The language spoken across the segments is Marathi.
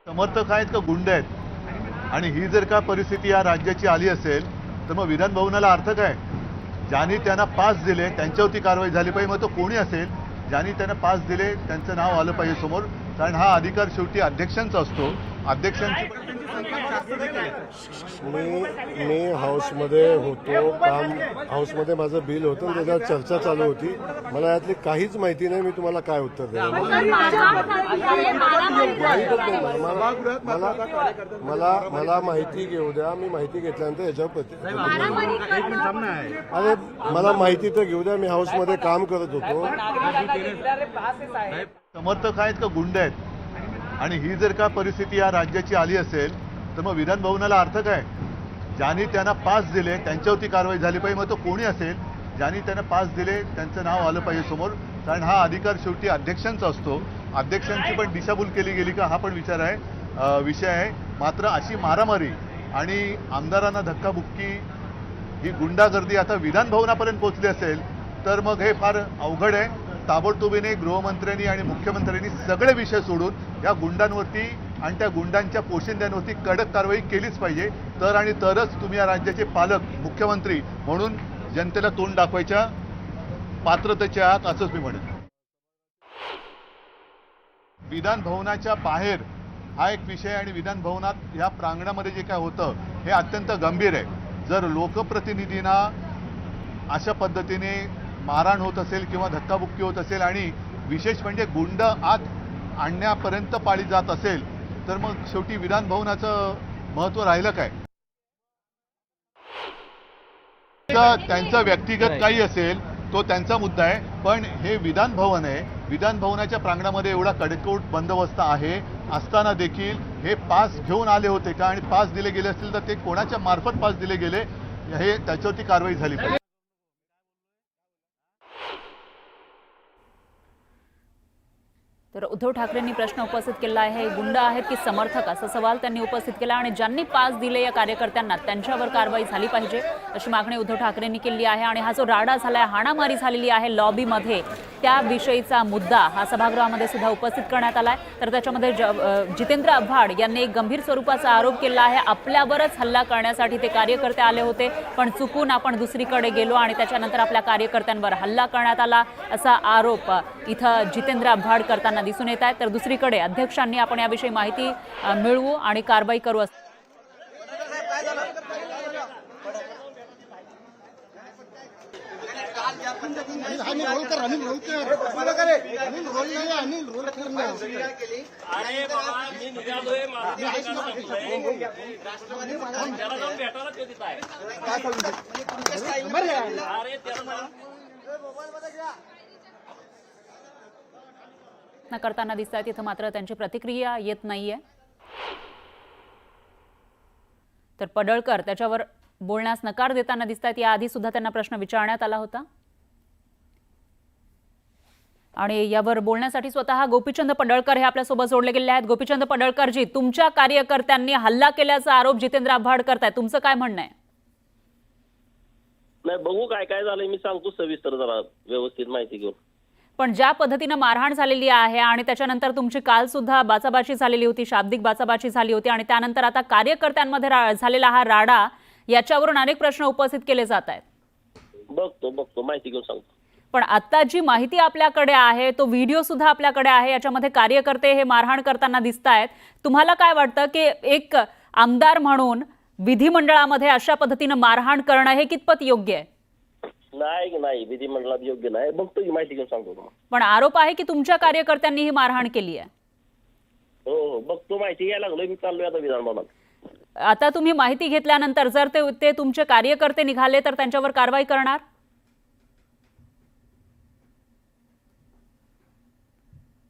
समर्थक आहेत का गुंड आहेत? आणि ही जर का परिस्थिती या राज्याची आली असेल तर मग विधान भवनाला अर्थ काय? ज्यांनी त्यांना पास दिले त्यांच्यावरती कारवाई झाली पाहिजे, मग तो कोणी असेल ज्यांनी त्यांना पास दिले त्यांचं नाव आलं पाहिजे समोर, कारण हा अधिकार शेवटी अध्यक्षांचा असतो. अध्यक्षांची मी हाऊसमध्ये होतो, काम हाऊसमध्ये माझं बिल होतं आणि त्याच्यावर चर्चा चालू होती. मला यातली काहीच माहिती नाही. मी तुम्हाला काय उत्तर देणार? मला माहिती घेऊ द्या. मी माहिती घेतल्यानंतर याच्यावर अरे मला माहिती तर घेऊ द्या. मी हाऊसमध्ये काम करत होतो. समर्थक आहेत का गुंड आहेत? आणि ही जर का परिस्थिती या राज्याची आली असेल तर मग विधान भवनाला अर्थ काय? ज्यांनी त्यांना पास दिले त्यांच्यावरती कारवाई झाली पाहिजे, मग तो कोणी असेल ज्यांनी त्यांना पास दिले त्यांचं नाव आलं पाहिजे समोर, कारण हा अधिकार शेवटी अध्यक्षांचा असतो. अध्यक्षांची पण दिशाभूल केली गेली का हा पण विषय आहे. मात्र अशी मारामारी आणि आमदारांना धक्काबुक्की, ही गुंडागर्दी आता विधान भवनापर्यंत पोहोचली असेल तर मग हे फार अवघड आहे. ताबडतोबीने गृहमंत्र्यांनी आणि मुख्यमंत्र्यांनी सगळे विषय सोडून या गुंडांवरती आणि त्या गुंडांच्या पोशिंद्यांवरती कडक कारवाई केलीच पाहिजे. तरच तुम्ही या राज्याचे पालक मुख्यमंत्री म्हणून जनतेला तोंड दाखवायच्या पात्रतेचे आहात असंच मी म्हणेन. विधान भवनाच्या बाहेर हा एक विषय आणि विधान भवनात या प्रांगणामध्ये जे काय होतं हे अत्यंत गंभीर आहे. जर लोकप्रतिनिधींना अशा पद्धतीने मारहाण होत असेल किंवा धक्काबुक्की होत असेल आणि विशेष म्हणजे गुंड आत आणण्यापर्यंत पाळी जात असेल तर मग शेवटी विधान भवनाचं महत्त्व राहिलं काय? त्यांचा व्यक्तिगत काही असेल तो त्यांचा मुद्दा आहे, पण हे विधान भवन आहे. विधान भवनाच्या प्रांगणामध्ये एवढा कडेकोट बंदोबस्त आहे असताना देखील हे पास घेऊन आले होते का? आणि पास दिले गेले असतील तर ते कोणाच्या मार्फत पास दिले गेले हे त्याच्यावरती कारवाई झाली पाहिजे. तर उद्धव ठाकरेंनी प्रश्न उपस्थित केला आहे, गुंड आहेत की समर्थक, असा सवाल त्यांनी उपस्थित केला आणि ज्यांनी पास दिले या कार्यकर्त्यांना त्यांच्यावर कारवाई झाली पाहिजे अशी मागणी उद्धव ठाकरेंनी केली आहे. आणि हा जो राडा झालाय, हाणामारी झालेली आहे लॉबीमध्ये, त्याविषयीचा मुद्दा हा सभागृहामध्ये सुद्धा उपस्थित करण्यात आलाय. तर त्याच्यामध्ये जितेंद्र आव्हाड यांनी एक गंभीर स्वरूपाचा आरोप केला आहे. आपल्यावरच हल्ला करण्यासाठी ते कार्यकर्ते आले होते, पण चुकून आपण दुसरीकडे गेलो आणि त्याच्यानंतर आपल्या कार्यकर्त्यांवर हल्ला करण्यात आला, असा आरोप इथं जितेंद्र आव्हाड करताना दिसून येत आहे. तर दुसरीकडे अध्यक्षांनी आपण याविषयी माहिती मिळवू आणि कारवाई करू करताना दिसत आहेत. इथं मात्र त्यांची प्रतिक्रिया येत नाहीये. तर पडळकर त्याच्यावर बोलण्यास नकार देताना दिसत आहेत. याआधी सुद्धा त्यांना प्रश्न विचारण्यात आला होता आणि यावर बोलण्यासाठी स्वतः गोपीचंद पडळकर हे आपल्यासोबत जोडले गेले आहेत. गोपीचंद पडळकरजी, तुमच्या कार्यकर्त्यांनी हल्ला केल्याचा आरोप जितेंद्र आव्हाड करतायत, तुमचं काय म्हणणं आहे? नाही, बघू काय काय झालंय मी सांगतो सविस्तर, जरा व्यवस्थित माहिती घेऊन. पण ज्या पद्धतीने मारहाण झालेली आहे आणि त्याच्यानंतर तुमची काल सुद्धा बाचाबाची झालेली होती, शाब्दिक बाचाबाची झाली होती आणि त्यानंतर आता कार्यकर्त्यांमध्ये झालेला हा राडा, याच्यावरून अनेक प्रश्न उपस्थित केले जात आहेत. बघतो माहिती घेऊन सांगतो. पण आता जी माहिती आपल्याकडे आहे, तो व्हिडिओ सुद्धा आपल्याकडे आहे, याच्यामध्ये कार्यकर्ते हे मारहाण करताना दिसत आहेत. तुम्हाला काय वाटतं की एक आमदार म्हणून विधिमंडळामध्ये अशा पद्धतीने मारहाण करणं हे कितपत योग्य आहे? नाही, विधिमंडळात योग्य नाही. बघतो ही माहिती घेऊन सांगतो. पण आरोप आहे की तुमच्या कार्यकर्त्यांनी ही मारहाण केली आहे. हो, बघतो, माहिती घ्यायला लागलोय मी, चाललोय आता विधानभवनात. आता तुम्ही माहिती घेतल्यानंतर जर ते तुमचे कार्यकर्ते निघाले तर त्यांच्यावर कारवाई करणार?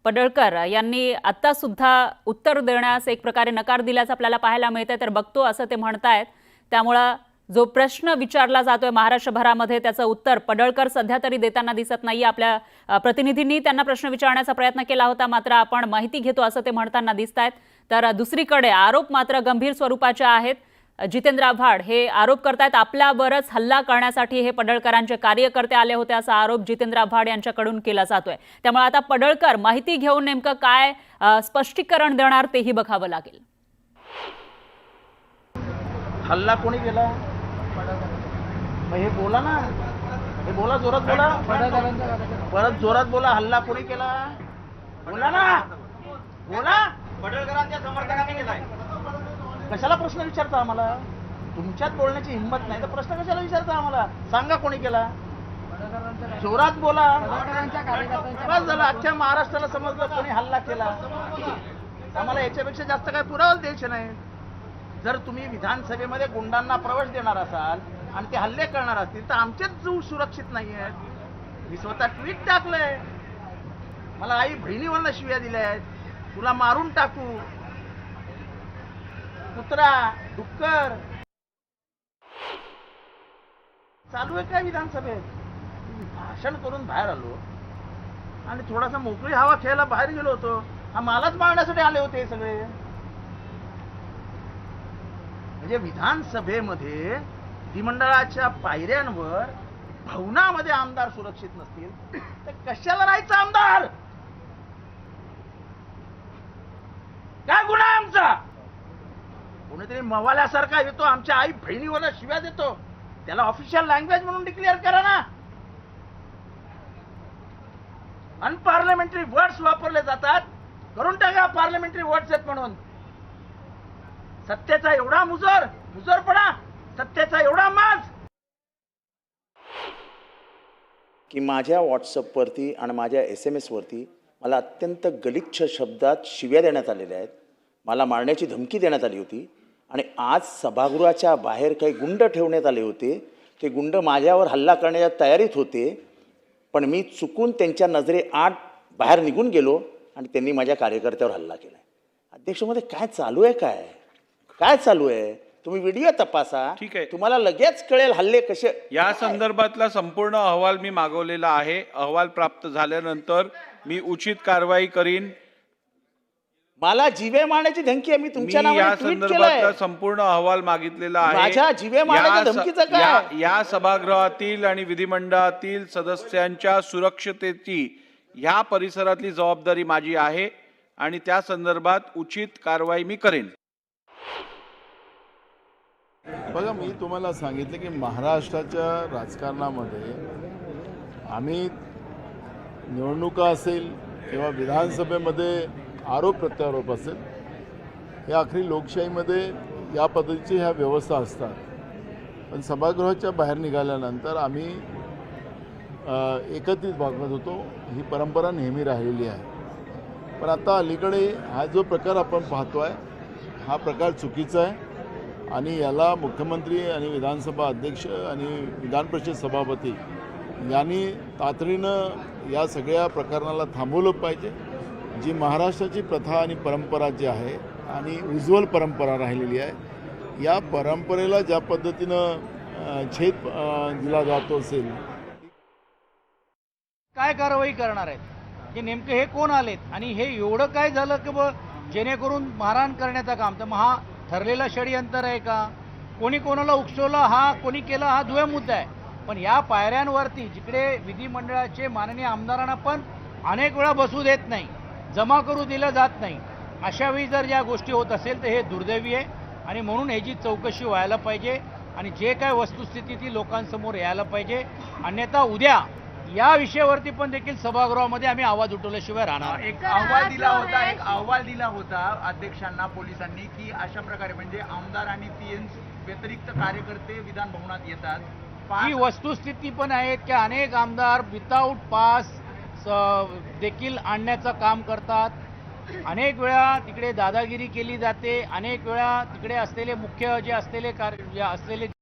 पडळकर यांनी आता सुद्धा उत्तर देण्यास एक प्रकारे नकार दिल्याचं आपल्याला पाहायला मिळतंय. तर बघतो असं ते म्हणतायत. त्यामुळं जो प्रश्न विचारला जातोय महाराष्ट्रभरामध्ये त्याचं उत्तर पडळकर सध्या तरी देताना दिसत नाही. आपल्या प्रतिनिधींनी त्यांना प्रश्न विचारण्याचा प्रयत्न केला होता, मात्र आपण माहिती घेतो असं ते म्हणताना दिसत आहेत. तर दुसरीकडे आरोप मात्र गंभीर स्वरूपाचे आहेत. जितेंद्र आव्हाड हे आरोप करतायत आपल्यावरच हल्ला करण्यासाठी हे पडळकरांचे कार्यकर्ते आले होते असा आरोप जितेंद्र आव्हाड यांच्याकडून केला जातोय। त्यामुळे आता पडळकर माहिती घेऊन नेमकं काय स्पष्टीकरण देणार तेही बघावं लागेल। हल्ला कोणी केला? मग हे बोला ना, हे बोला, जोरात बोला, परत जोरात बोला। हल्ला कोणी केला? बोला ना, बोला। पडळकरांच्या समर्थकांनी केलाय। कशाला प्रश्न विचारता आम्हाला? तुमच्यात बोलण्याची हिंमत नाही तर प्रश्न कशाला विचारता आम्हाला? सांगा कोणी केला? जोरात बोला। बस झालं, अख्ख्या महाराष्ट्राला समजलं कोणी हल्ला केला। आम्हाला याच्यापेक्षा जास्त काय पुरावा द्यायचे नाही। जर तुम्ही विधानसभेमध्ये गुंडांना प्रवेश देणार असाल आणि ते हल्ले करणार असतील तर आमचेच जीव सुरक्षित नाही आहेत। मी स्वतः ट्विट टाकलंय, मला आई बहिणीवरनं शिव्या दिल्या आहेत, तुला मारून टाकू, कुत्रा, डुक्कर। चालू आहे काय विधानसभेत? भाषण करून बाहेर आलो आणि थोडासा मोकळी हवा खेळायला बाहेर गेलो होतो। हा मालाच मारण्यासाठी आले होते हे सगळे। म्हणजे विधानसभेमध्ये विधिमंडळाच्या पायऱ्यांवर भवनामध्ये आमदार सुरक्षित नसतील तर कशाला राहायचं आमदार? काय गुन्हा आहे आमचा? कोणीतरी मवाल्यासारखा येतो, आमच्या आई बहिणीवर शिव्या देतो, त्याला ऑफिशियल लँग्वेज म्हणून डिक्लेअर करा ना। अनपार्लमेंटरी वर्ड्स वापरले जातात, करून टाका पार्लमेंटरी वर्ड्स आहेत म्हणून। सत्तेचा एवढा मुजरपणा, सत्तेचा एवढा माज की माझ्या व्हॉट्सअपवरती आणि माझ्या SMS वरती मला अत्यंत गलिच्छ शब्दात शिव्या देण्यात आलेल्या आहेत, मला मारण्याची धमकी देण्यात आली होती। आणि आज सभागृहाच्या बाहेर काही गुंड ठेवण्यात आले होते, ते गुंड माझ्यावर हल्ला करण्याच्या तयारीत होते, पण मी चुकून त्यांच्या नजरेआड बाहेर निघून गेलो आणि त्यांनी माझ्या कार्यकर्त्यावर हल्ला केला। अध्यक्षमध्ये काय चालू आहे? काय चालू आहे? तुम्ही व्हिडिओ तपासा, ठीक आहे, तुम्हाला लगेच कळेल हल्ले कसे। या संदर्भातला संपूर्ण अहवाल मी मागवलेला आहे। अहवाल प्राप्त झाल्यानंतर मी उचित कारवाई करीन। मला जीवे मारण्याची धमकी आहे, मी तुमच्या मी या नावाने ट्विट संदर्भातला केलंय। संपूर्ण अहवाल मागितलेला आहे। माझ्या जीवे मारण्याच्या धमकीचं काय? या सभागृहातील आणि विधिमंडळातील सदस्यांच्या सुरक्षतेची ह्या परिसरातली जबाबदारी माझी आहे आणि त्या संदर्भात उचित कारवाई मी करेन। बघा, मी तुम्हाला सांगितलं की महाराष्ट्राच्या राजकारणामध्ये आम्ही निवडणुका असेल किंवा विधानसभेमध्ये आरोप प्रत्यारोप असेल, या आखरी लोकशाहीमध्ये या पद्धतीची ह्या व्यवस्था असतात। पण सभागृहाच्या बाहेर निघाल्यानंतर आम्ही एकत्रित वागत होतो, ही परंपरा नेहमी राहिलेली आहे। पण आता अलीकडे हा जो प्रकार आपण पाहतो आहे, हा प्रकार चुकीचा आहे आणि याला मुख्यमंत्री आणि विधानसभा अध्यक्ष आणि विधान परिषद सभापती यांनी तातडीनं या सगळ्या प्रकरणाला थांबवलं पाहिजे। जी महाराष्ट्राची प्रथा आणि परंपरा जी आहे आणि उज्ज्वल परंपरा राहिलेली आहे, या परंपरेला ज्या पद्धतीनं छेद दिला जातो असेल, काय कारवाई करणार आहेत? की नेमकं हे कोण आलेत आणि हे एवढं काय झालं की जेणेकरून मारहाण करण्याचं काम? तर हा ठरलेला षडयंत्र आहे का? कोणी कोणाला उकसवलं, हा कोणी केला, हा दुय्यम मुद्दा आहे। पण या पायऱ्यांवरती जिकडे विधिमंडळाचे माननीय आमदारांना पण अनेक वेळा बसू देत नाही, जमा करू दिलं जात नाही, अशा वेळी जर या गोष्टी होत असेल तर हे दुर्दैवी आहे आणि म्हणून ह्याची चौकशी व्हायला पाहिजे आणि जे काय वस्तुस्थिती ती लोकांसमोर यायला पाहिजे। अन्यथा उद्या या विषयावरती पण देखील सभागृहामध्ये आम्ही आवाज उठवल्याशिवाय राहणार। एक अहवाल दिला होता अध्यक्षांना पोलिसांनी की अशा प्रकारे म्हणजे आमदार आणि पीएन व्यतिरिक्त कार्यकर्ते विधान भवनात येतात। ही वस्तुस्थिती पण आहे की अनेक आमदार विदाऊट पास देखील आणण्याचं काम करतात। अनेक वेळा तिकडे दादागिरी केली जाते, अनेक वेळा तिकडे असलेले मुख्य जे असलेले